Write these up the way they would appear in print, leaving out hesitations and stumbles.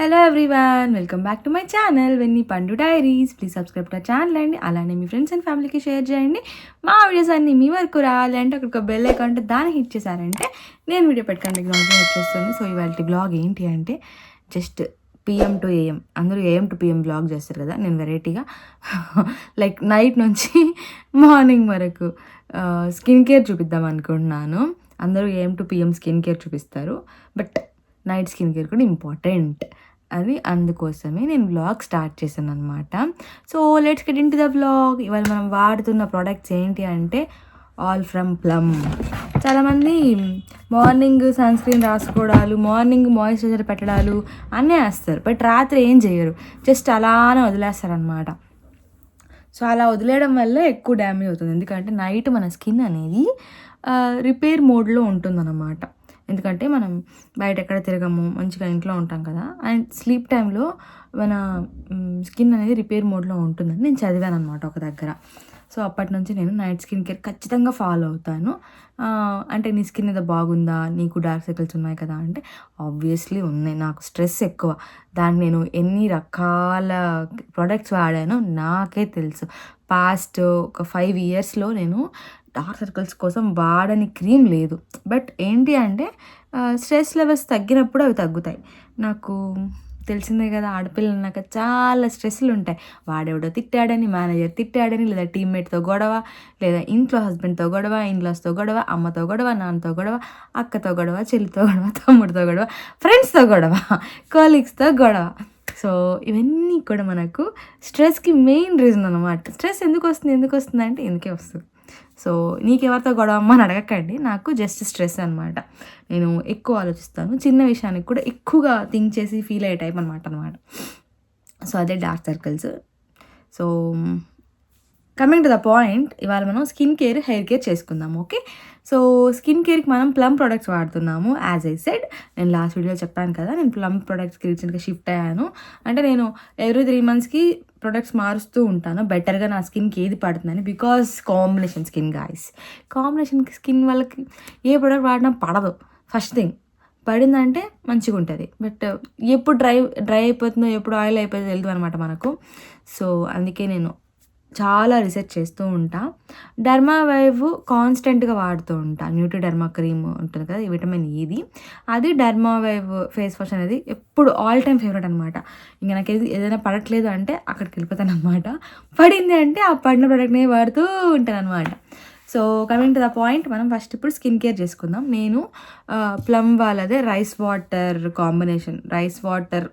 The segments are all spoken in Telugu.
Hello everyone, welcome back to my channel Venny Pandu diaries. Please subscribe to channel అండి. అలానే మీ ఫ్రెండ్స్ అండ్ ఫ్యామిలీకి షేర్ చేయండి. మా వీడియోస్ అన్నీ మీ వరకు రావాలంటే అక్కడ బెల్ ఐకాన్ ఉంటే దాన్ని హిట్ చేశారంటే నేను వీడియో పెట్టుకోండి నోటిఫికేషన్ వచ్చేస్తుంది. సో ఇవాళ బ్లాగ్ ఏంటి అంటే జస్ట్ PM to AM, అందరూ AM to PM బ్లాగ్ చేస్తారు కదా. నేను వెరైటీగా లైక్ నైట్ నుంచి మార్నింగ్ వరకు స్కిన్ కేర్ చూపిద్దాం అనుకుంటున్నాను. అందరూ AM to PM skin care చూపిస్తారు, బట్ నైట్ స్కిన్ కేర్ కూడా ఇంపార్టెంట్. అది అందుకోసమే నేను వ్లాగ్ స్టార్ట్ చేశాను అనమాట. So let's get into the vlog. ఇవాళ మనం వాడుతున్న ప్రోడక్ట్స్ ఏంటి అంటే ఆల్ ఫ్రమ్ ప్లమ్. చాలామంది మార్నింగ్ సన్ స్క్రీన్ రాసుకోవడాలు, మార్నింగ్ మాయిశ్చరైజర్ పెట్టడాలు అన్నీ వేస్తారు, బట్ రాత్రి ఏం చేయరు, జస్ట్ అలానే వదిలేస్తారనమాట. సో అలా వదిలేయడం వల్ల ఎక్కువ డ్యామేజ్ అవుతుంది. ఎందుకంటే నైట్ మన స్కిన్ అనేది రిపేర్ మోడ్లో ఉంటుందన్నమాట. ఎందుకంటే మనం బయట ఎక్కడ తిరగము, మంచిగా ఇంట్లో ఉంటాం కదా, అండ్ స్లీప్ టైంలో మన స్కిన్ అనేది రిపేర్ మోడ్లో ఉంటుందని నేను చదివాను అనమాట ఒక దగ్గర. సో అప్పటి నుంచి నేను నైట్ స్కిన్ కేర్ ఖచ్చితంగా ఫాలో అవుతాను. అంటే నీ స్కిన్ ఏదో బాగుందా, నీకు డార్క్ సర్కిల్స్ ఉన్నాయి కదా అంటే ఆబ్వియస్లీ ఉన్నాయి. నాకు స్ట్రెస్ ఎక్కువ, దానికి నేను ఎన్ని రకాల ప్రోడక్ట్స్ వాడానో నాకే తెలుసు. పాస్ట్ ఒక 5 yearsలో నేను డార్క్ సర్కిల్స్ కోసం వాడని క్రీమ్ లేదు. బట్ ఏంటి అంటే స్ట్రెస్ లెవెల్స్ తగ్గినప్పుడు అవి తగ్గుతాయి. నాకు తెలిసిందే కదా, ఆడపిల్లలు నాకు చాలా స్ట్రెస్లు ఉంటాయి. వాడెవడో తిట్టాడని, మేనేజర్ తిట్టాడని, లేదా టీమ్మేట్తో గొడవ, లేదా ఇంట్లో హస్బెండ్తో గొడవ, ఇన్లాస్తో గొడవ, అమ్మతో గొడవ, నాన్నతో గొడవ, అక్కతో గొడవ, చెల్లితో గొడవ, తమ్ముడితో గొడవ, ఫ్రెండ్స్తో గొడవ, కొలీగ్స్తో గొడవ. సో ఇవన్నీ కూడా మనకు స్ట్రెస్కి మెయిన్ రీజన్ అనమాట. స్ట్రెస్ ఎందుకు వస్తుంది అంటే ఎందుకే వస్తుంది. సో నీకెవరితో గొడవ అమ్మ అని అడగకండి, నాకు జస్ట్ స్ట్రెస్ అనమాట. నేను ఎక్కువ ఆలోచిస్తాను, చిన్న విషయానికి కూడా ఎక్కువగా థింక్ చేసి ఫీల్ అయ్యే టైప్ అనమాట. సో అదే dark circles. So coming to the point, ఇవాళ మనం స్కిన్ కేర్, హెయిర్ కేర్ చేసుకుందాం. ఓకే, సో స్కిన్ కేర్కి మనం ప్లమ్ ప్రొడక్ట్స్ వాడుతున్నాము. యాజ్ ఐ సెడ్, నేను లాస్ట్ వీడియోలో చెప్పాను కదా, నేను ప్లమ్ ప్రొడక్ట్స్కి రీసెంట్గా షిఫ్ట్ అయ్యాను. అంటే నేను ఎవ్రీ 3 monthsకి ప్రొడక్ట్స్ మారుస్తూ ఉంటాను, బెటర్గా నా స్కిన్కి ఏది పడుతుందని. Because combination skin guys, combination skin వాళ్ళకి ఏ ప్రొడక్ట్ వాడినా పడదు. ఫస్ట్ థింగ్, పడిందంటే మంచిగా ఉంటుంది, బట్ ఎప్పుడు డ్రై అయిపోతుందో, ఎప్పుడు ఆయిల్ అయిపోతుందో తెలియదు అనమాట మనకు. సో అందుకే నేను చాలా రీసెర్చ్ చేస్తూ ఉంటా. డర్మావైవ్ కాన్స్టెంట్గా వాడుతూ ఉంటా. న్యూట్రిడర్మా క్రీమ్ ఉంటుంది కదా, ఈ విటమిన్ ఇది, అది డర్మావైవ్ ఫేస్ వాష్ అనేది ఎప్పుడు ఆల్ టైమ్ ఫేవరెట్ అనమాట. ఇంకా నాకు ఏదైనా పడట్లేదు అంటే అక్కడికి వెళ్ళిపోతాను అనమాట. పడింది అంటే ఆ పడిన ప్రోడక్ట్ని వాడుతూ ఉంటాను అనమాట. So coming to the point, మనం ఫస్ట్ ఇప్పుడు స్కిన్ కేర్ చేసుకుందాం. నేను ప్లమ్ వాళ్ళదే rice water combination, rice water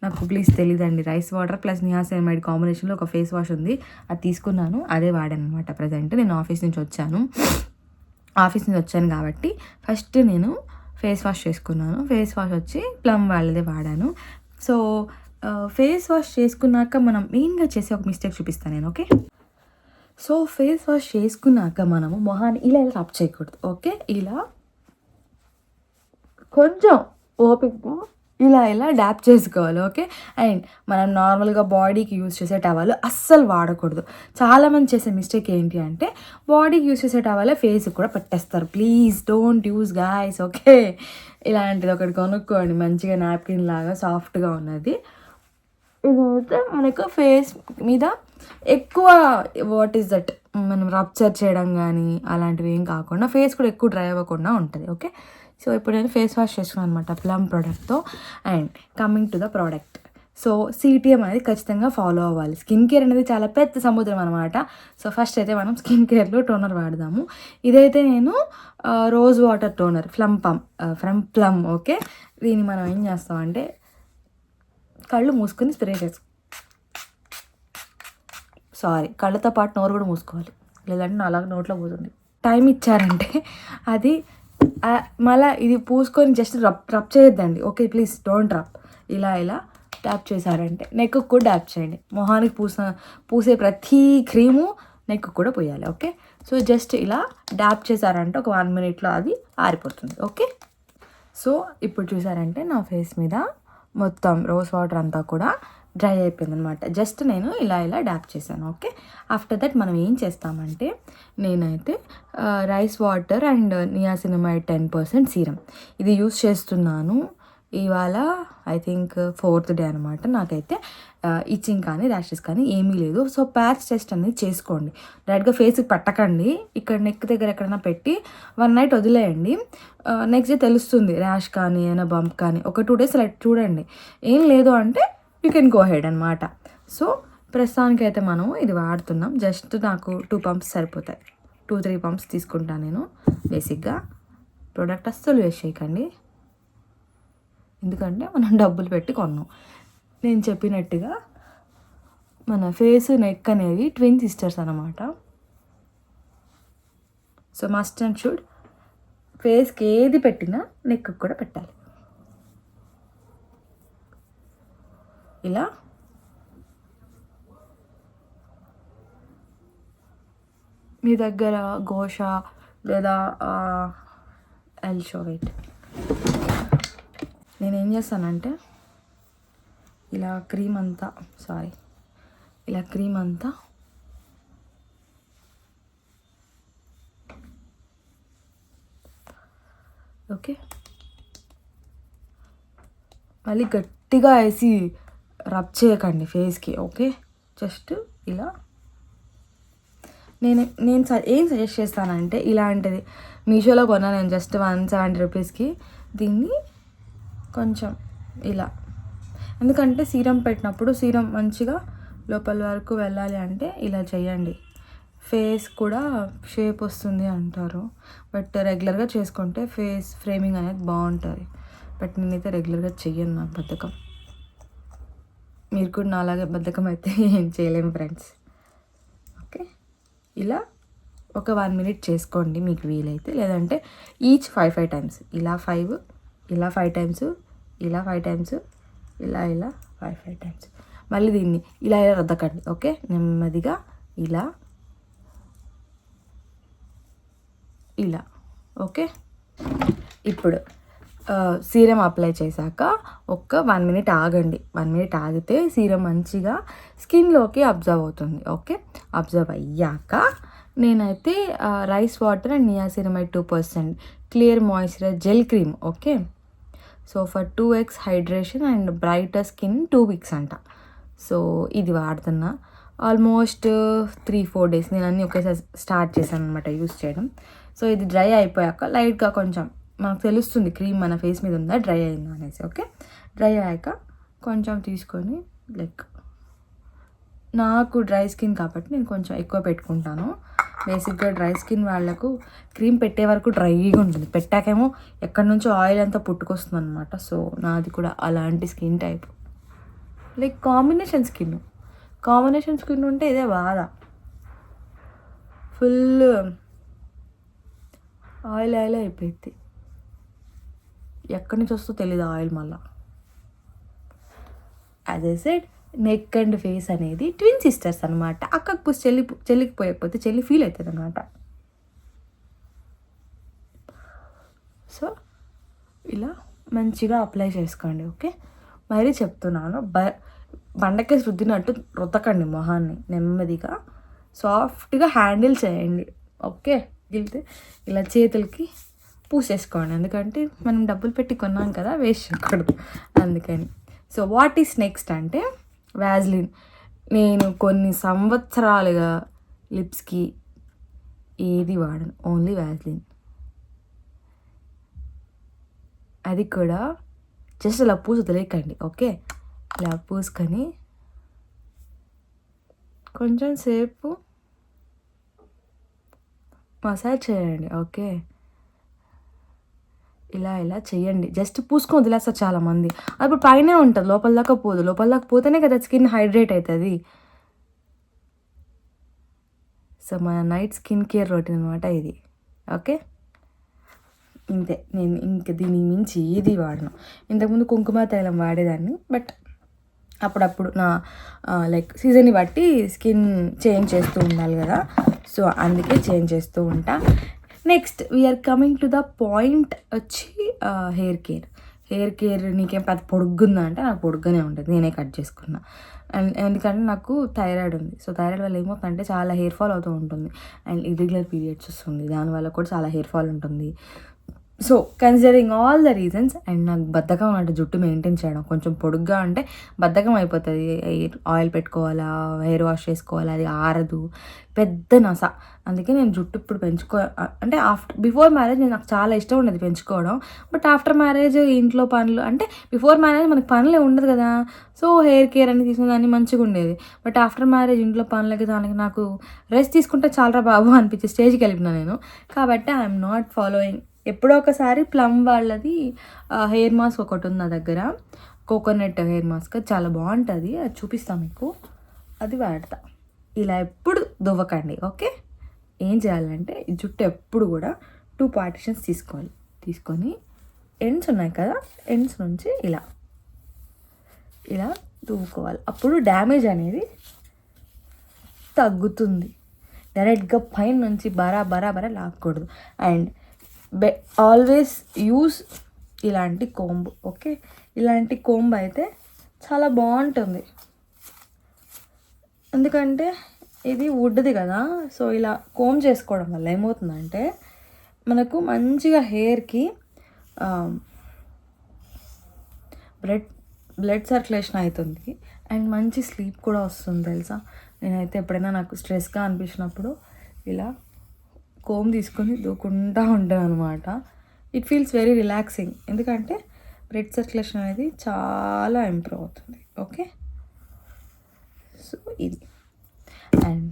నాకు ప్లీజ్ తెలియదండి, రైస్ వాటర్ ప్లస్ నియాసినమైడ్ కాంబినేషన్లో ఒక ఫేస్ వాష్ ఉంది, అది తీసుకున్నాను, అదే వాడాను అనమాట. ప్రజెంట్ నేను ఆఫీస్ నుంచి వచ్చాను కాబట్టి ఫస్ట్ నేను ఫేస్ వాష్ చేసుకున్నాను. ఫేస్ వాష్ వచ్చి ప్లమ్ వాళ్ళదే వాడాను. సో ఫేస్ వాష్ చేసుకున్నాక మనం మెయిన్గా చేసే ఒక మిస్టేక్ చూపిస్తాను నేను. ఓకే, సో ఫేస్ వాష్ చేసుకున్నాక మనము మొహాన్ని ఇలా రబ్ చేయకూడదు. ఓకే, ఇలా కొంచెం ఓపికగా ఇలా డ్యాప్ చేసుకోవాలి. ఓకే, అండ్ మనం నార్మల్గా బాడీకి యూజ్ చేసే టవల్ అస్సలు వాడకూడదు. చాలామంది చేసే మిస్టేక్ ఏంటి అంటే బాడీకి యూజ్ చేసే టవల్ ఫేస్కి కూడా పెట్టేస్తారు. Please don't use guys. Okay, ఇలాంటిది ఒకటి కొనుక్కోండి, మంచిగా నాప్కిన్ లాగా సాఫ్ట్గా ఉన్నది. ఇదైతే మనకు ఫేస్ మీద ఎక్కువ మనం రప్చర్ చేయడం కానీ అలాంటివి ఏం కాకుండా ఫేస్ కూడా ఎక్కువ డ్రై అవ్వకుండా ఉంటుంది. ఓకే, సో ఇప్పుడు నేను ఫేస్ వాష్ చేసుకున్నాను అనమాట ప్లమ్ ప్రోడక్ట్తో. And coming to the product, so CTM అనేది ఖచ్చితంగా ఫాలో అవ్వాలి. స్కిన్ కేర్ అనేది చాలా పెద్ద సముద్రం అనమాట. సో ఫస్ట్ అయితే మనం స్కిన్ కేర్లో టోనర్ వాడదాము. ఇదైతే నేను rose water toner from plum. Okay, దీన్ని మనం ఏం చేస్తామంటే కళ్ళు మూసుకొని స్ప్రే కళ్ళతో పాటు నోరు కూడా మూసుకోవాలి, లేదంటే నా అలాగ నోట్లో పోతుంది. టైం ఇచ్చారంటే అది మళ్ళీ ఇది పూసుకొని జస్ట్ రబ్ చేయొద్దండి. Okay, please don't rub. ఇలా ట్యాప్ చేశారంటే నెక్కు కూడా ట్యాప్ చేయండి. మొహానికి పూసే ప్రతి క్రీము నెక్కు కూడా పోయాలి. ఓకే, సో జస్ట్ ఇలా డ్యాప్ చేశారంటే ఒక 1 minute అది ఆరిపోతుంది. ఓకే, సో ఇప్పుడు చూసారంటే నా ఫేస్ మీద మొత్తం రోజ్ వాటర్ అంతా కూడా డ్రై అయిపోయింది అనమాట. జస్ట్ నేను ఇలా డ్యాప్ చేశాను. ఓకే, ఆఫ్టర్ దట్ మనం ఏం చేస్తామంటే నేనైతే rice water and niacinamide 10% serum ఇది యూస్ చేస్తున్నాను. ఇవాళ ఐ థింక్ 4th డే అనమాట. నాకైతే ఇచ్చింగ్ కానీ ర్యాషెస్ కానీ ఏమీ లేదు. సో ప్యాచ్ టెస్ట్ అనేది చేసుకోండి. డైరెక్ట్గా ఫేస్కి పట్టకండి, ఇక్కడ నెక్ దగ్గర ఎక్కడైనా పెట్టి 1 నైట్ వదిలేయండి. నెక్స్ట్ డే తెలుస్తుంది ర్యాష్ కానీ ఏమైనా బంప్ కానీ. ఒక 2 డేస్ అలా చూడండి, ఏం లేదు అంటే యూ కెన్ గో హెడ్ అనమాట. సో ప్రస్తుతానికి అయితే మనం ఇది వాడుతున్నాం. జస్ట్ నాకు 2 పంప్స్ సరిపోతాయి, 2-3 పంప్స్ తీసుకుంటాను నేను బేసిక్గా. ప్రోడక్ట్ అస్సలు వేస్ట్ చేయకండి, ఎందుకంటే మనం డబ్బులు పెట్టి కొన్నాం. నేను చెప్పినట్టుగా మన ఫేస్ నెక్ అనేవి ట్విన్ సిస్టర్స్ అనమాట. సో మస్ట్ అండ్ షుడ్ ఫేస్కి ఏది పెట్టినా నెక్కి కూడా పెట్టాలి. ఇలా మీ దగ్గర గోషా లేదా ఎల్షోవేట్, నేనేం చేస్తానంటే ఇలా క్రీమ్ అంతా ఓకే, మళ్ళీ గట్టిగా వేసి రబ్ చేయకండి ఫేస్కి. ఓకే, జస్ట్ ఇలా నేను ఏం సజెస్ట్ చేస్తానంటే, ఇలాంటిది మీషోలో కొన్నా నేను జస్ట్ 170 రూపీస్కి. దీన్ని కొంచెం ఇలా, ఎందుకంటే సీరం పెట్టినప్పుడు సీరం మంచిగా లోపల వరకు వెళ్ళాలి అంటే ఇలా చేయండి. ఫేస్ కూడా షేప్ వస్తుంది అంటారు, బట్ రెగ్యులర్గా చేసుకుంటే ఫేస్ ఫ్రేమింగ్ అనేది బాగుంటుంది. బట్ నేనైతే రెగ్యులర్గా చెయ్యను, నాకు బద్ధకం. మీరు కూడా నాలాగే బద్ధకం అయితే ఏం చేయలేము ఫ్రెండ్స్. ఓకే, ఇలా ఒక 1 మినిట్ చేసుకోండి మీకు వీలైతే, లేదంటే ఈచ్ 5 టైమ్స్, ఇలా 5, ఇలా 5 టైమ్స్, ఇలా 5 టైమ్స్, ఇలా 5 టైమ్స్. మళ్ళీ దీన్ని ఇలా రుద్దకండి. ఓకే, నెమ్మదిగా ఇలా ఓకే. ఇప్పుడు సీరం అప్లై చేశాక ఒక 1 మినిట్ ఆగండి. 1 మినిట్ ఆగితే సీరం మంచిగా స్కిన్లోకి అబ్జర్వ్ అవుతుంది. ఓకే, అబ్జర్వ్ అయ్యాక నేనైతే rice water and niacinamide 2% clear moisturiser gel cream. Okay, so for 2x hydration and brighter skin 2 weeks అంట. సో ఇది వాడుతున్నా ఆల్మోస్ట్ 3-4 డేస్. నేను అన్నీ ఒకేసారి స్టార్ట్ చేశాను అనమాట యూస్ చేయడం. సో ఇది డ్రై అయిపోయాక లైట్గా కొంచెం మనకు తెలుస్తుంది క్రీమ్ మన ఫేస్ మీద ఉందా డ్రై అయిందా అనేసి. ఓకే, డ్రై అయ్యాక కొంచెం తీసుకొని, లైక్ నాకు డ్రై స్కిన్ కాబట్టి నేను కొంచెం ఎక్కువ పెట్టుకుంటాను. బేసిక్గా డ్రై స్కిన్ వాళ్ళకు క్రీమ్ పెట్టే వరకు డ్రైగా ఉంటుంది, పెట్టాకేమో ఎక్కడి నుంచో ఆయిల్ అంతా పుట్టుకొస్తుంది అనమాట. సో నాది కూడా అలాంటి skin type, like combination skin ఉంటే ఇదే బాధ. ఫుల్ ఆయిల్ అయిపోయింది, ఎక్కడి నుంచి వస్తుందో తెలీదు ఆయిల్. మళ్ళీ as I said, neck and face అనేది ట్విన్ సిస్టర్స్ అనమాట. అక్కకు పూసి చెల్లికి పోయకపోతే చెల్లి ఫీల్ అవుతుంది అనమాట. సో ఇలా మంచిగా అప్లై చేసుకోండి. ఓకే, మరీ చెప్తున్నాను, బండకేసి రుద్దినట్టు రుద్దకండి మొహాన్ని, నెమ్మదిగా సాఫ్ట్గా హ్యాండిల్ చేయండి. ఓకే, గిల్తే ఇలా చేతులకి పూసేసుకోండి, ఎందుకంటే మనం డబ్బులు పెట్టి కొన్నాం కదా, వేస్ట్ చేయకూడదు అందుకని. సో వాట్ ఈస్ నెక్స్ట్ అంటే వ్యాజ్లిన్. నేను కొన్ని సంవత్సరాలుగా లిప్స్కి ఏది వాడను, ఓన్లీ వ్యాజ్లిన్. అది కూడా జస్ట్ ఇలా పూసి వదిలేకండి. ఓకే, ఇలా పూసుకొని కొంచెం సేపు మసాజ్ చేయండి. ఓకే, ఇలా చేయండి, జస్ట్ పూసుకొని వదిలేస్తారు చాలామంది. అప్పుడు పైనే ఉంటుంది, లోపల దాకా పోదు. లోపల దాకా పోతేనే కదా స్కిన్ హైడ్రేట్ అవుతుంది. సో మన నైట్ స్కిన్ కేర్ రొటీన్ అనమాట ఇది. ఓకే, ఇంతే. నేను ఇంక దీని మించి ఏది వాడను. ఇంతకుముందు కుంకుమ తైలం వాడేదాన్ని, బట్ అప్పుడప్పుడు నా లైక్ సీజన్ని బట్టి స్కిన్ చేంజ్ చేస్తూ ఉండాలి కదా, సో అందుకే చేంజ్ చేస్తూ ఉంటా. Next we're coming to the point వచ్చి హెయిర్ కేర్. నీకేం పెద్ద పొడుగ్గుందా అంటే నాకు పొడుగ్గానే ఉంటుంది, నేనే కట్ చేసుకున్నా. అండ్ ఎందుకంటే నాకు థైరాయిడ్ ఉంది. సో థైరాయిడ్ వల్ల ఏమవుతుందంటే చాలా హెయిర్ ఫాల్ అవుతూ ఉంటుంది, అండ్ ఇర్రెగ్యులర్ పీరియడ్స్ వస్తుంది, దానివల్ల కూడా చాలా హెయిర్ ఫాల్ ఉంటుంది. So considering all the reasons and నాకు బద్ధకం అంటే జుట్టు మెయింటైన్ చేయడం కొంచెం పొడుగ్గా అంటే బద్ధకం అయిపోతుంది. ఆయిల్ పెట్టుకోవాలా, హెయిర్ వాష్ చేసుకోవాలా, అది ఆరదు, పెద్ద నస. అందుకే నేను జుట్టు ఇప్పుడు అంటే బిఫోర్ మ్యారేజ్ నాకు చాలా ఇష్టం ఉండేది పెంచుకోవడం. బట్ ఆఫ్టర్ మ్యారేజ్ ఇంట్లో పనులు అంటే బిఫోర్ మ్యారేజ్ మనకు పనులే ఉండదు కదా, సో హెయిర్ కేర్ అని తీసుకుని మంచిగా ఉండేది. బట్ ఆఫ్టర్ మ్యారేజ్ ఇంట్లో పనులకి దానికి నాకు రెస్ట్ తీసుకుంటే చాలరా బాబు అనిపించే స్టేజ్కి వెళ్ళిపోయినా నేను. కాబట్టి ఐఎమ్ నాట్ ఫాలోయింగ్. ఎప్పుడో ఒకసారి ప్లమ్ వాళ్ళది హెయిర్ మాస్క్ ఒకటి ఉంది నా దగ్గర, కోకోనట్ హెయిర్ మాస్క్, చాలా బాగుంటుంది, అది చూపిస్తాను మీకు, అది వాడతా. ఇలా ఎప్పుడు దువ్వకండి, ఓకే? ఏం చేయాలంటే ఈ జుట్టు ఎప్పుడు కూడా 2 పార్టిషన్స్ తీసుకోవాలి. తీసుకొని ఎండ్స్ ఉన్నాయి కదా, ఎండ్స్ నుంచి ఇలా ఇలా దువ్వుకోవాలి. అప్పుడు డ్యామేజ్ అనేది తగ్గుతుంది. డైరెక్ట్గా పైన నుంచి బరా లాక్కూడదు. అండ్ ఆల్వేస్ యూస్ ఇలాంటి కోంబ్, ఓకే? ఇలాంటి కోంబ్ అయితే చాలా బాగుంటుంది, ఎందుకంటే ఇది వుడ్ది కదా. సో ఇలా కోమ్ చేసుకోవడం వల్ల ఏమవుతుందంటే మనకు మంచిగా హెయిర్కి బ్లడ్ సర్క్యులేషన్ అవుతుంది అండ్ మంచి స్లీప్ కూడా వస్తుంది తెలుసా. నేనైతే ఎప్పుడైనా నాకు స్ట్రెస్గా అనిపించినప్పుడు ఇలా కోమ్ తీసుకొని దూకుంటూ ఉంటాను అనమాట. ఇట్ ఫీల్స్ వెరీ రిలాక్సింగ్, ఎందుకంటే బ్లడ్ సర్క్యులేషన్ అనేది చాలా ఇంప్రూవ్ అవుతుంది, ఓకే? సో ఇది. అండ్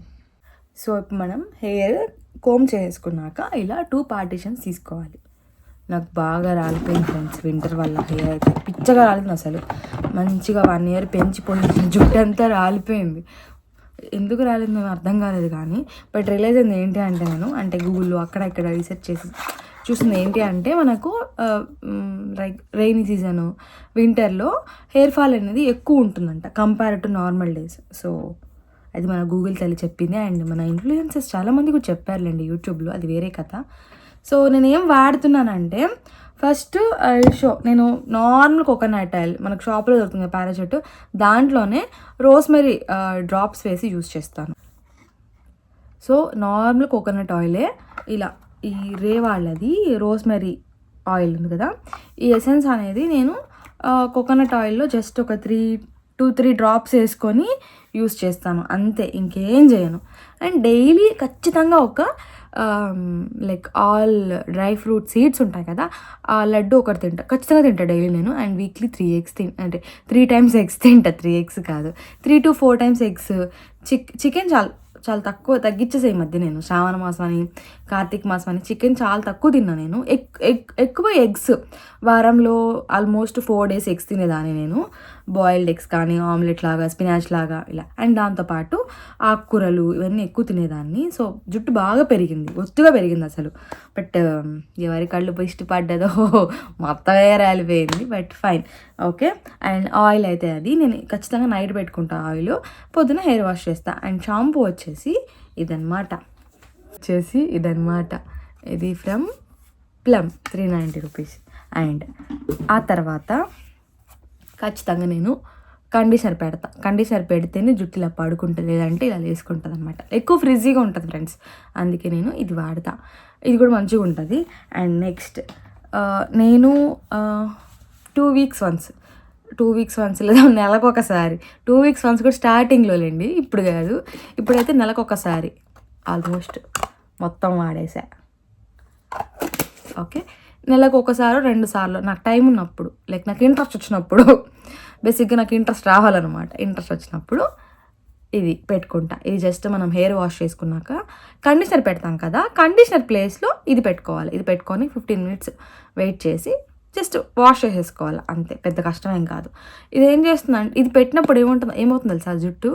సో ఇప్పుడు మనం హెయిర్ కోమ్ చేసుకున్నాక ఇలా 2 పార్టిషన్స్ తీసుకోవాలి. నాకు బాగా రాలిపోయింది ఫ్రెండ్స్ వింటర్ వల్ల, హెయిర్ అయితే పిచ్చగా రాలింది అసలు. మంచిగా 1 year పెంచిపోయింది, జుట్టు అంతా రాలిపోయింది. ఎందుకు రాలేదు అర్థం కాలేదు, కానీ బట్ రియలైజ్ అయింది ఏంటి అంటే నేను అంటే గూగుల్లో అక్కడ ఇక్కడ రీసెర్చ్ చేసి చూసింది ఏంటి అంటే మనకు లైక్ రైనీ సీజను వింటర్లో హెయిర్ ఫాల్ అనేది ఎక్కువ ఉంటుందంట compare to normal days. So అది మన గూగుల్ తల్లి చెప్పింది అండ్ మన ఇన్ఫ్లుయెన్సర్స్ చాలామంది కూడా చెప్పారులేండి యూట్యూబ్లో, అది వేరే కథ. సో నేను ఏం వాడుతున్నానంటే ఫస్ట్ నేను నార్మల్ కోకోనట్ ఆయిల్ మనకు షాప్లో దొరుకుతుంది పారాషూట్, దాంట్లోనే రోస్మెరీ డ్రాప్స్ వేసి యూస్ చేస్తాను. సో నార్మల్ కోకోనట్ ఆయిలే ఇలా ఈ రే వాళ్ళది రోస్మెరీ ఆయిల్ ఉంది కదా, ఈ ఎసెన్స్ అనేది నేను కోకోనట్ ఆయిల్లో జస్ట్ ఒక 2-3 డ్రాప్స్ వేసుకొని యూస్ చేస్తాను అంతే, ఇంకేం చేయను. అండ్ డైలీ ఖచ్చితంగా ఒక like all dry fruit seeds ఉంటాయి కదా, ఆ లడ్డు ఒకటి ఖచ్చితంగా తింటా డైలీ నేను. అండ్ వీక్లీ 3 eggs అంటే 3 times eggs తింటా, 3 eggs కాదు 3 to 4 times eggs. చికెన్ చాలా తక్కువ తగ్గించేసే ఈ మధ్య నేను, శ్రావణ మాసం అని కార్తీక మాసం అని చికెన్ చాలా తక్కువ తిన్నా నేను. ఎక్కువ ఎగ్స్, వారంలో ఆల్మోస్ట్ 4 days ఎగ్స్ తినేదాన్ని నేను, బాయిల్డ్ ఎగ్స్ కానీ ఆమ్లెట్ లాగా స్పినాచ్ లాగా ఇలా. అండ్ దాంతోపాటు ఆకుకూరలు ఇవన్నీ ఎక్కువ తినేదాన్ని. సో జుట్టు బాగా పెరిగింది, ఒత్తుగా పెరిగింది అసలు. బట్ ఎవరి కళ్ళు ఇష్టపడ్డదో మొత్తమే రాలిపోయింది, but fine, okay. And oil అయితే అది నేను ఖచ్చితంగా నైట్ పెట్టుకుంటా ఆయిల్, పొద్దున హెయిర్ వాష్ చేస్తా. అండ్ షాంపూ వచ్చేసి ఇదన్నమాట, ఇది ఫ్రమ్ ప్లమ్ 390 rupees. అండ్ ఆ తర్వాత ఖచ్చితంగా నేను కండిషనర్ పెడతా. కండిషనర్ పెడితేనే జుట్టు ఇలా పడుకుంటుంది, లేదంటే ఇలా వేసుకుంటుంది అనమాట. ఎక్కువ ఫ్రిజ్జీగా ఉంటుంది ఫ్రెండ్స్, అందుకే నేను ఇది వాడతా. ఇది కూడా మంచిగా ఉంటుంది. అండ్ నెక్స్ట్ నేను 2 weeks once లేదా నెలకు ఒకసారి, 2 weeks once కూడా స్టార్టింగ్లో లేండి, ఇప్పుడు కాదు, ఇప్పుడైతే నెలకు ఒకసారి ఆల్మోస్ట్ మొత్తం వాడేసా, ఓకే. నెలకు 1-2 సార్లు నాకు టైం ఉన్నప్పుడు, లైక్ నాకు ఇంట్రెస్ట్ వచ్చినప్పుడు, బేసిక్గా నాకు ఇంట్రెస్ట్ రావాలన్నమాట, ఇంట్రెస్ట్ వచ్చినప్పుడు ఇది పెట్టుకుంటా. ఇది జస్ట్ మనం హెయిర్ వాష్ చేసుకున్నాక కండిషనర్ పెడతాం కదా, కండిషనర్ ప్లేస్లో ఇది పెట్టుకోవాలి. ఇది పెట్టుకొని 15 minutes వెయిట్ చేసి జస్ట్ వాష్ చేసేసుకోవాలి అంతే, పెద్ద కష్టం ఏం కాదు. ఇది ఏం చేస్తుందంటే ఇది పెట్టినప్పుడు ఏమవుతుంది తెలుసా, జుట్టు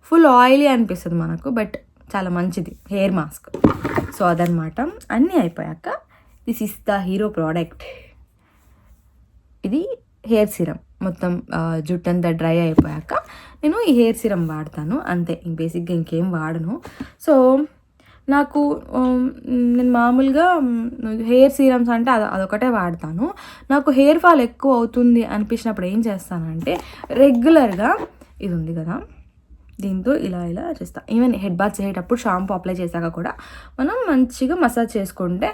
ఫుల్ ఆయిలీ అనిపిస్తుంది మనకు, బట్ చాలా మంచిది హెయిర్ మాస్క్. సో అదనమాట. అన్నీ అయిపోయాక this is the hero product. ఇది హెయిర్ సిరమ్. మొత్తం జుట్టు అంతా డ్రై అయిపోయాక నేను ఈ హెయిర్ సిరమ్ వాడతాను అంతే, బేసిక్గా ఇంకేం వాడను. సో నాకు నేను మామూలుగా హెయిర్ సీరమ్స్ అంటే అదొకటే వాడతాను. నాకు హెయిర్ ఫాల్ ఎక్కువ అవుతుంది అనిపించినప్పుడు ఏం చేస్తానంటే రెగ్యులర్గా ఇది ఉంది కదా, దీంతో ఇలా ఇలా చేస్తాం. ఈవెన్ హెడ్ బాత్ చేసేటప్పుడు షాంపూ అప్లై చేశాక కూడా మనం మంచిగా మసాజ్ చేసుకుంటే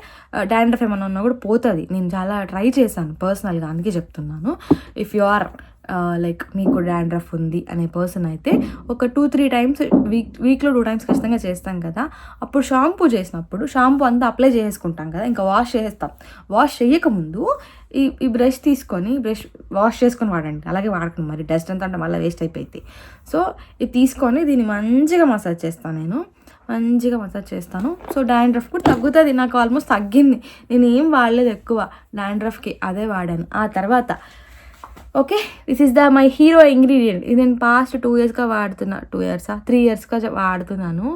డాండ్రఫ్ ఏమన్నా ఉన్నా కూడా పోతుంది. నేను చాలా ట్రై చేశాను పర్సనల్గా, అందుకే చెప్తున్నాను. ఇఫ్ యు ఆర్ లైక్ మీకు డాండ్రఫ్ ఉంది అనే పర్సన్ అయితే ఒక 2-3 టైమ్స్ వీక్లో 2 టైమ్స్ ఖచ్చితంగా చేస్తాం కదా. అప్పుడు షాంపూ చేసినప్పుడు షాంపూ అంతా అప్లై చేసుకుంటాం కదా, ఇంకా వాష్ చేస్తాం. వాష్ చేయకముందు ఈ బ్రష్ తీసుకొని వాష్ చేసుకొని వాడండి. అలాగే వాడకండి, మరి డస్ట్ అంతా అంటే మళ్ళీ వేస్ట్ అయిపోయింది. సో ఇది తీసుకొని దీన్ని మంచిగా మసాజ్ చేస్తాను. నేను మంచిగా మసాజ్ చేస్తాను. సో డాండ్రఫ్ కూడా తగ్గుతుంది. నాకు ఆల్మోస్ట్ తగ్గింది. నేను ఏం వాడలేదు ఎక్కువ డాండ్రఫ్కి, అదే వాడాను. ఆ తర్వాత okay, this is my hero ingredient. ఇది నేను పాస్ట్ 2 ఇయర్స్గా వాడుతున్నా. 3 ఇయర్స్గా వాడుతున్నాను.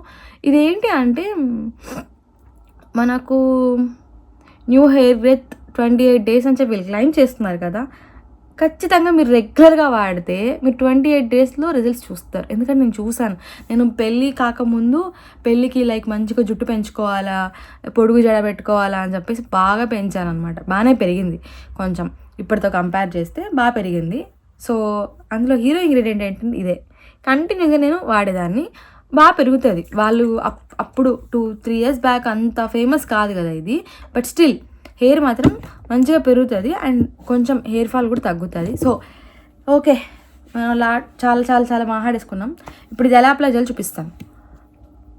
ఇదేంటి అంటే మనకు న్యూ హెయిర్ గ్రోత్ 28 డేస్ అని చెప్పి వీళ్ళు క్లైమ్ చేస్తున్నారు కదా. ఖచ్చితంగా మీరు రెగ్యులర్గా వాడితే మీరు 28 డేస్లో రిజల్ట్స్ చూస్తారు. ఎందుకంటే నేను చూసాను. నేను పెళ్ళి కాకముందు పెళ్ళికి లైక్ మంచిగా జుట్టు పెంచుకోవాలా, పొడుగు జడ పెట్టుకోవాలా అని చెప్పేసి బాగా పెంచాను అనమాట. బాగానే పెరిగింది, కొంచెం ఇప్పటితో కంపేర్ చేస్తే బాగా పెరిగింది. సో అందులో హీరో ఇంగ్రీడియంట్ ఏంటంటే ఇదే. కంటిన్యూగా నేను వాడేదాన్ని, బాగా పెరుగుతుంది. వాళ్ళు అప్పుడు 2-3 ఇయర్స్ బ్యాక్ అంత ఫేమస్ కాదు కదా ఇది, బట్ స్టిల్ హెయిర్ మాత్రం మంచిగా పెరుగుతుంది అండ్ కొంచెం హెయిర్ ఫాల్ కూడా తగ్గుతుంది. సో ఓకే, మనం చాలా చాలా చాలా మాట్లాడేసుకున్నాం. ఇప్పుడు ఇది ఎలా అప్లై చేయాలో చూపిస్తాను.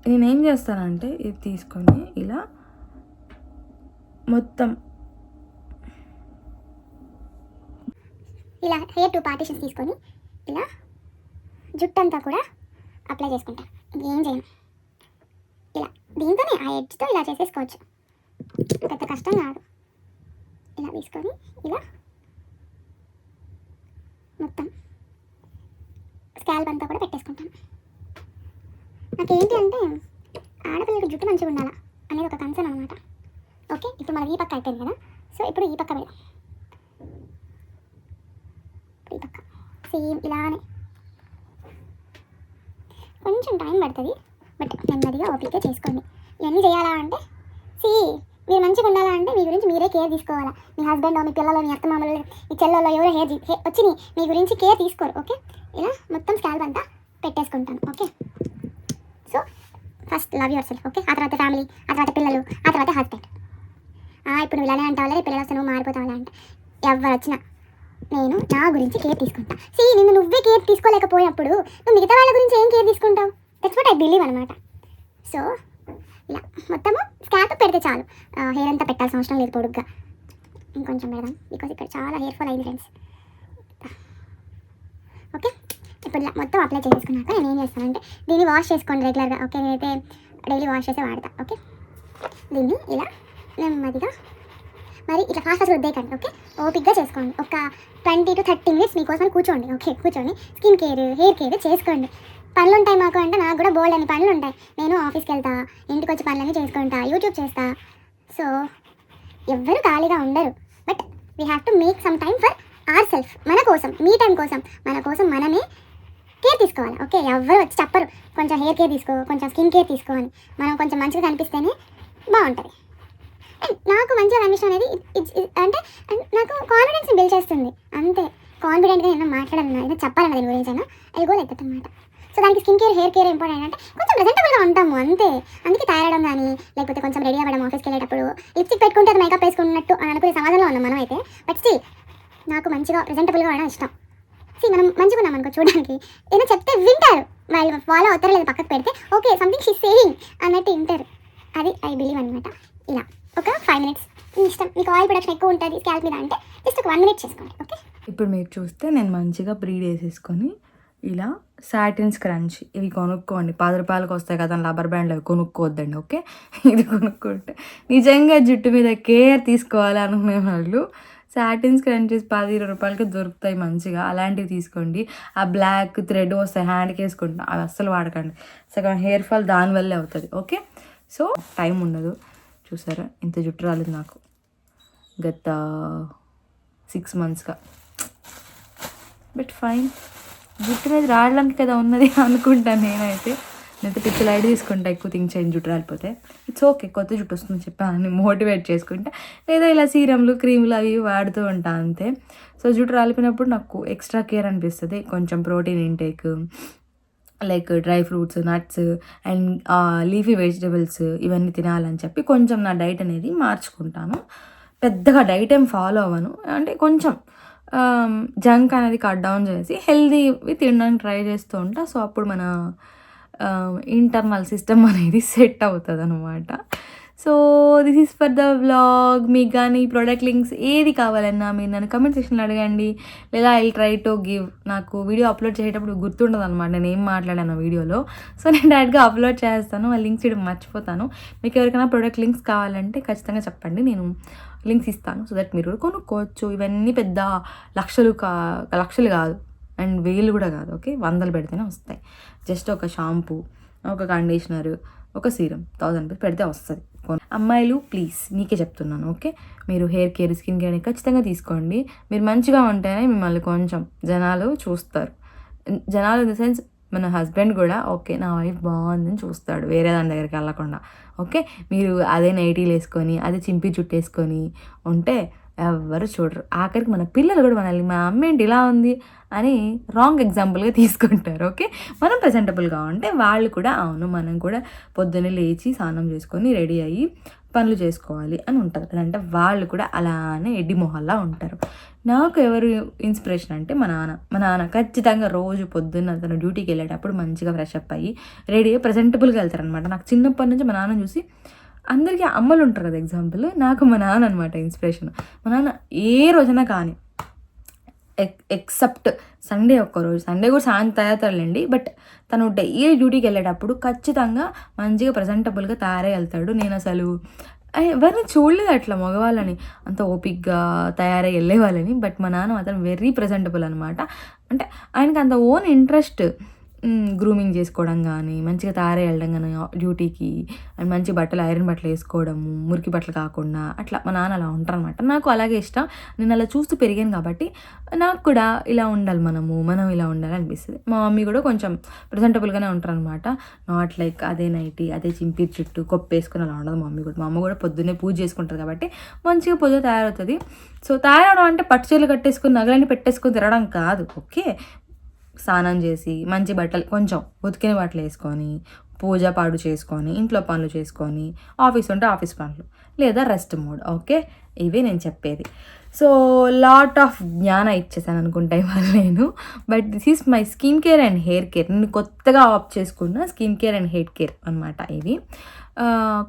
నేనేం చేస్తానంటే ఇది తీసుకొని ఇలా మొత్తం ఇలా హెయిర్ 2 పార్టీషన్స్ తీసుకొని ఇలా జుట్టంతా కూడా అప్లై చేసుకుంటాను. ఇంకేం చేయను. ఇలా దీంతోనే ఆ ఎడ్జ్తో ఇలా చేసేసుకోవచ్చు, పెద్ద కష్టం కాదు. ఇలా తీసుకొని ఇలా మొత్తం స్కాల్ప్ అంతా కూడా పెట్టేసుకుంటాను. నాకేంటి అంటే ఆడపిల్లకి జుట్టు మంచిగా ఉండాలా అనేది ఒక కన్సర్న్ అనమాట. ఓకే, ఇప్పుడు మనకి ఈ పక్క అయిపోయింది కదా. సో ఇప్పుడు ఈ పక్క వెళ్దాం. ఈ పక్క సేమ్ ఇలానే కొంచెం టైం పడుతుంది, బట్ నెమ్మదిగా ఓపిక చేసుకోండి. ఇవన్నీ చేయాలా అంటే మీరు మంచిగా ఉండాలా అంటే మీ గురించి మీరే కేర్ తీసుకోవాలా. మీ హస్బెండ్, మీ పిల్లలు, మీ అత్తమామలు, మీ చెల్లెల్లో ఎవరో హెయిర్ వచ్చి మీ గురించి కేర్ తీసుకోరు. ఓకే, ఇలా మొత్తం స్కాల్ప్ అంతా పెట్టేసుకుంటాను. Okay, so first love yourself. Okay, ఆ తర్వాత ఫ్యామిలీ, ఆ తర్వాత పిల్లలు, ఆ తర్వాత హస్బెండ్. ఇప్పుడు ఇలానే అంటావాలే, పిల్లలు వస్తే నువ్వు మారిపోతావాలే అంటే ఎవరు వచ్చినా నేను నా గురించి కేర్ తీసుకుంటా. నిన్ను నువ్వే కేర్ తీసుకోలేకపోయినప్పుడు నువ్వు మిగతా వాళ్ళ గురించి ఏం కేర్ తీసుకుంటావు? దట్స్ వాట్ ఐ బిలీవ్ అనమాట. సో ఇలా మొత్తము స్కాల్ప్ పెడితే చాలు, హెయిర్ అంతా పెట్టాల్సిన అవసరం లేదు పొడుగ్గా. ఇంకొంచెం పెడదాం, బికాజ్ ఇక్కడ చాలా హెయిర్ ఫాల్ అయింది ఫ్రెండ్స్. ఓకే, ఇప్పుడు ఇలా మొత్తం అప్లై చేసుకున్నాక నేను ఏం చేస్తానంటే దీన్ని వాష్ చేసుకోండి రెగ్యులర్గా. ఓకే, నేనైతే డైలీ వాష్ చేసే వాడతా. ఓకే, దీన్ని ఇలా నెమ్మదిగా మరి ఇట్లా ఫాస్ట్ రుద్దేయకండి. ఓకే, ఓపిక్గా చేసుకోండి. ఒక 20 to 30 minutes మీకోసం కూర్చోండి. ఓకే, కూర్చొని స్కిన్ కేర్, హెయిర్ కేర్ చేసుకోండి. పనులు ఉంటాయి మాకు అంటే, నాకు కూడా బోల్డ్ అని పనులు ఉంటాయి. నేను ఆఫీస్కి వెళ్తా, ఇంటికి వచ్చి పనులన్నీ చేసుకుంటా, యూట్యూబ్ చేస్తా. సో ఎవ్వరు ఖాళీగా ఉండరు, but we have to make some time for our self. మన కోసం, మీ టైం కోసం, మన కోసం మనమే కేర్ తీసుకోవాలి. ఓకే, ఎవ్వరు వచ్చి చెప్పరు కొంచెం హెయిర్ కేర్ తీసుకో, కొంచెం స్కిన్ కేర్ తీసుకో అని. మనం కొంచెం మంచిగా కనిపిస్తేనే బాగుంటుంది. అండ్ నాకు మంచిగా కనిపించడం అనేది అంటే నాకు కాన్ఫిడెన్స్ని బిల్డ్ చేస్తుంది. అంతే, కాన్ఫిడెంట్గా నేను మాట్లాడాలన్నా, ఏదైనా చెప్పాలన్నా దీని గురించి అయినా అది గోల్ అవుతుంది అనమాట. సో దానికి skin care, hair care important. అంటే కొంచెం ప్రెజెంటబుల్గా ఉంటాము అంతే. అందుకే తయారవడం కానీ, లేకపోతే కొంచెం రెడీ అవ్వడం, ఆఫీస్కి వెళ్ళేటప్పుడు లిప్స్టిక్ పెట్టుకుంటే అది మేకప్ వేసుకున్నట్టు అని అనుకునే సమాజంలో ఉన్నాం మనం అయితే. బట్ స్టిల్ నాకు మంచిగా ప్రెజెంటబుల్గా ఉండడం ఇష్టం. మనం మంచిగా ఉన్నాం అనుకో చూడడానికి, ఏదైనా చెప్తే వింటారు, వాళ్ళు ఫాలో అవుతారు లేదా పక్కకు పెడితే ఓకే సంథింగ్ షీ సేయింగ్ అన్నట్టు వింటారు. అది ఐ బిలీవ్ అనమాట. ఇలా ఒక 5 minutes మీ ఇష్టం. మీకు ఆయిల్ ప్రొడక్షన్ ఎక్కువ ఉంటుంది స్కాల్ప్ మీద అంటే జస్ట్ ఒక 1 minute చేసుకోండి. ఓకే, ఇప్పుడు మీరు చూస్తే నేను మంచిగా బ్రీడ్ వేసేసుకొని ఇలా సాటిన్ స్క్రంచ్ ఇవి కొనుక్కోండి. 10 రూపాయలకు వస్తాయి కదా రబ్బర్ బ్యాండ్లు, అవి కొనుక్కోవద్దండి. ఓకే, ఇది కొనుక్కుంటే నిజంగా జుట్టు మీద కేర్ తీసుకోవాలి అనుకునే వాళ్ళు సాటిన్ స్క్రంచెస్ 10-20 రూపాయలకి దొరుకుతాయి మంచిగా, అలాంటివి తీసుకోండి. ఆ బ్లాక్ థ్రెడ్ వస్తాయి హ్యాండ్కి వేసుకుంటాం, అవి అస్సలు వాడకండి. సగం హెయిర్ ఫాల్ దానివల్లే అవుతుంది. ఓకే, సో టైం ఉండదు. చూసారా ఇంత జుట్టు రాలేదు నాకు గత 6 monthsగా. బట్ ఫైన్, జుట్టు మీద రావడానికి కదా ఉన్నది అనుకుంటాను నేనైతే పిచ్చి లైట్ తీసుకుంటా, ఎక్కువ థింక్ చేయండి జుట్టు రాలిపోతే. ఇట్స్ ఓకే, కొత్త జుట్టు వస్తుందని చెప్పి మోటివేట్ చేసుకుంటా, లేదా ఇలా సీరమ్లు, క్రీములు అవి వాడుతూ ఉంటా అంతే. సో జుట్టు రాలిపోయినప్పుడు నాకు ఎక్స్ట్రా కేర్ అనిపిస్తుంది. కొంచెం protein intake, like dry fruits, nuts and leafy vegetables ఇవన్నీ తినాలని చెప్పి కొంచెం నా డైట్ అనేది మార్చుకుంటాను. పెద్దగా డైట్ ఏం ఫాలో అవ్వను, అంటే కొంచెం జంక్ అనేది కట్ డౌన్ చేసి హెల్దీవి తినడానికి ట్రై చేస్తూ ఉంటా. సో అప్పుడు మన ఇంటర్నల్ సిస్టమ్ అనేది సెట్ అవుతుంది అనమాట. So this is for the vlog. మీకు కానీ ప్రోడక్ట్ లింక్స్ ఏది కావాలన్నా మీరు నన్ను కమెంట్ సెక్షన్లో అడగండి, లేదా ఐ ట్రై టు గివ్. నాకు వీడియో అప్లోడ్ చేసేటప్పుడు గుర్తుండదు అనమాట నేను ఏం మాట్లాడాను వీడియోలో. సో నేను డైరెక్ట్గా అప్లోడ్ చేస్తాను, ఆ లింక్స్ ఇవ్వడం మర్చిపోతాను. మీకు ఎవరికైనా ప్రోడక్ట్ లింక్స్ కావాలంటే ఖచ్చితంగా చెప్పండి, నేను లింక్స్ ఇస్తాను. సో దట్ మీరు కూడా కొనుక్కోవచ్చు. ఇవన్నీ పెద్ద లక్షలు కాదు అండ్ వేలు కూడా కాదు, ఓకే, 100 పెడితేనే వస్తాయి. జస్ట్ ఒక షాంపూ, ఒక కండిషనర్, ఒక సీరం 1000 రూపీస్ పెడితే వస్తుంది. అమ్మాయిలు ప్లీజ్ మీకే చెప్తున్నాను, ఓకే, మీరు హెయిర్ కేర్, స్కిన్ కేర్ ఖచ్చితంగా తీసుకోండి. మీరు మంచిగా ఉంటేనే మిమ్మల్ని కొంచెం జనాలు చూస్తారు. జనాలు ఇన్ ద సెన్స్ మన హస్బెండ్ కూడా ఓకే నా వైఫ్ బాగుందని చూస్తాడు, వేరే దాని దగ్గరికి వెళ్ళకుండా. ఓకే, మీరు అదే నైటీలు వేసుకొని అదే చింపి చుట్టేసుకొని ఉంటే ఎవరు చూడరు. ఆఖరికి మన పిల్లలు కూడా మనల్ని మా అమ్మ ఏంటి ఇలా ఉంది అని రాంగ్ ఎగ్జాంపుల్గా తీసుకుంటారు. ఓకే, మనం ప్రజెంటబుల్గా ఉంటే వాళ్ళు కూడా అవును మనం కూడా పొద్దున్నే లేచి స్నానం చేసుకొని రెడీ అయ్యి పనులు చేసుకోవాలి అని ఉంటుంది కదంటే వాళ్ళు కూడా అలానే ఎడ్డి మొహల్లా ఉంటారు. నాకు ఎవరు ఇన్స్పిరేషన్ అంటే మా నాన్న ఖచ్చితంగా రోజు పొద్దున్న తను డ్యూటీకి వెళ్ళేటప్పుడు మంచిగా ఫ్రెష్ అప్ అయ్యి రెడీ అయ్యి ప్రజెంటబుల్గా వెళ్తారనమాట. నాకు చిన్నప్పటి నుంచి మా నాన్న చూసి, అందరికీ అమ్మలు ఉంటారు కదా ఎగ్జాంపుల్, నాకు మా నాన్న అనమాట ఇన్స్పిరేషన్. మా నాన్న ఏ రోజైనా కానీ ఎక్సెప్ట్ సండే ఒక్కరోజు, సండే కూడా సాయంత్రం తయారుతాడులేండి, బట్ తను డైలీ డ్యూటీకి వెళ్ళేటప్పుడు ఖచ్చితంగా మంచిగా ప్రజెంటబుల్గా తయారై వెళ్తాడు. నేను అసలు ఎవరిని చూడలేదు అట్లా మగవాళ్ళని అంత ఓపిక్గా తయారై వెళ్ళే వాళ్ళని. బట్ మా నాన్న మాత్రం వెరీ ప్రజెంటబుల్ అనమాట. అంటే ఆయనకి అంత ఓన్ ఇంట్రెస్ట్ గ్రూమింగ్ చేసుకోవడం కానీ, మంచిగా తయారై వెళ్ళడం కానీ డ్యూటీకి, అండ్ మంచి బట్టలు ఐరన్ బట్టలు వేసుకోవడము, మురికి బట్టలు కాకుండా అట్లా మా నాన్న అలా ఉంటారనమాట. నాకు అలాగే ఇష్టం, నేను అలా చూస్తూ పెరిగాను కాబట్టి నాకు కూడా ఇలా ఉండాలి, మనం ఇలా ఉండాలి అనిపిస్తుంది. మా మమ్మీ కూడా కొంచెం ప్రజెంటబుల్గానే ఉంటారనమాట. నాట్ లైక్ అదే నైటీ అదే చింపి చుట్టూ కొప్పేసుకొని అలా ఉండదు మా మమ్మీ కూడా. మా అమ్మ కూడా పొద్దున్నే పూజ చేసుకుంటుంది కాబట్టి మంచిగా పొద్దున తయారవుతుంది. సో తయారవడం అంటే పట్టు చీరలు కట్టేసుకొని నగలన్నీ పెట్టేసుకొని తిరగడం కాదు. ఓకే, స్నానం చేసి మంచి బట్టలు కొంచెం ఉతికిన బట్టలు వేసుకొని పూజ పాడు చేసుకొని ఇంట్లో పనులు చేసుకొని ఆఫీస్ ఉంటే ఆఫీస్ పనులు, లేదా రెస్ట్ మోడ్. ఓకే, ఇవే నేను చెప్పేది. సో లాట్ ఆఫ్ జ్ఞానం ఇచ్చేసాను అనుకుంటా ఇవాళ నేను. But this is my skin care and hair care. నేను కొత్తగా ఆప్ చేసుకున్న skin care and hair care అనమాట ఇది.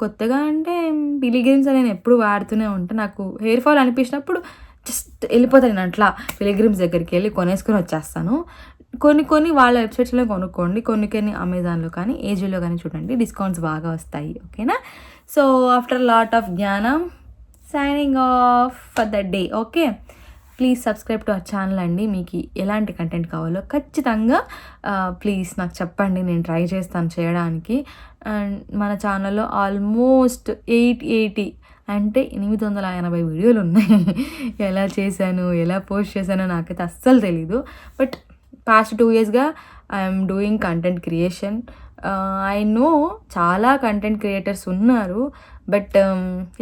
కొత్తగా అంటే పిలిగ్రిమ్స్ నేను ఎప్పుడు వాడుతూనే ఉంటాను. నాకు హెయిర్ ఫాల్ అనిపించినప్పుడు జస్ట్ వెళ్ళిపోతాను నేను అట్లా పిలిగ్రిమ్స్ దగ్గరికి వెళ్ళి కొనేసుకొని వచ్చేస్తాను. కొన్ని వాళ్ళ వెబ్సైట్స్లో కొనుక్కోండి, కొన్ని అమెజాన్లో కానీ ఏజీలో కానీ చూడండి, డిస్కౌంట్స్ బాగా వస్తాయి. ఓకేనా? సో ఆఫ్టర్ లాట్ ఆఫ్ జ్ఞానం signing off for the day. Okay, please subscribe to our channel అండి. మీకు ఎలాంటి కంటెంట్ కావాలో ఖచ్చితంగా ప్లీజ్ నాకు చెప్పండి, నేను ట్రై చేస్తాను చేయడానికి. అండ్ మన ఛానల్లో ఆల్మోస్ట్ 880 అంటే 880 వీడియోలు ఉన్నాయి. ఎలా చేశాను, ఎలా పోస్ట్ చేశానో నాకైతే అస్సలు తెలీదు. బట్ పాస్ట్ 2 yearsగా I'm doing content creation. I know చాలా కంటెంట్ క్రియేటర్స్ ఉన్నారు, బట్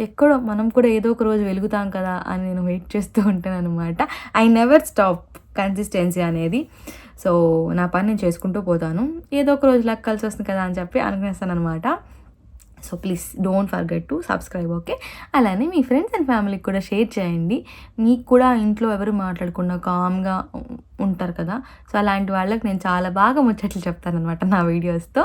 ఎక్కడో మనం కూడా ఏదో ఒక రోజు వెలుగుతాం కదా అని నేను వెయిట్ చేస్తూ ఉంటాను అనమాట. ఐ నెవర్ స్టాప్ కన్సిస్టెన్సీ అనేది. సో నా పని నేను చేసుకుంటూ పోతాను, ఏదో ఒక రోజు లక్ కలిసి వస్తుంది కదా అని చెప్పి అనుకునేస్తాను అనమాట. So please don't forget to subscribe. Okay, అలానే మీ ఫ్రెండ్స్ అండ్ ఫ్యామిలీకి కూడా షేర్ చేయండి. మీకు కూడా ఇంట్లో ఎవరు మాట్లాడకుండా కామ్గా ఉంటారు కదా, సో అలాంటి వాళ్ళకి నేను చాలా బాగా ముచ్చట్లు చెప్తానమాట నా వీడియోస్తో.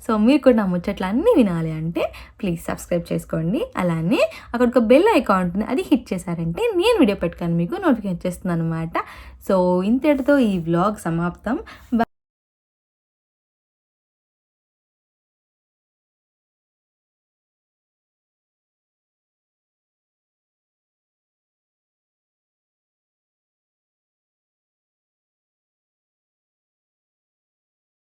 సో మీరు కూడా నా ముచ్చట్లు అన్నీ వినాలి అంటే ప్లీజ్ సబ్స్క్రైబ్ చేసుకోండి. అలానే అక్కడ ఒక బెల్ ఐకాన్ ఉంటుంది, అది హిట్ చేశారంటే నేను వీడియో పెట్టుకొని మీకు నోటిఫికేషన్ చేస్తున్నాను అనమాట. సో ఇంతటితో ఈ వ్లాగ్ సమాప్తం.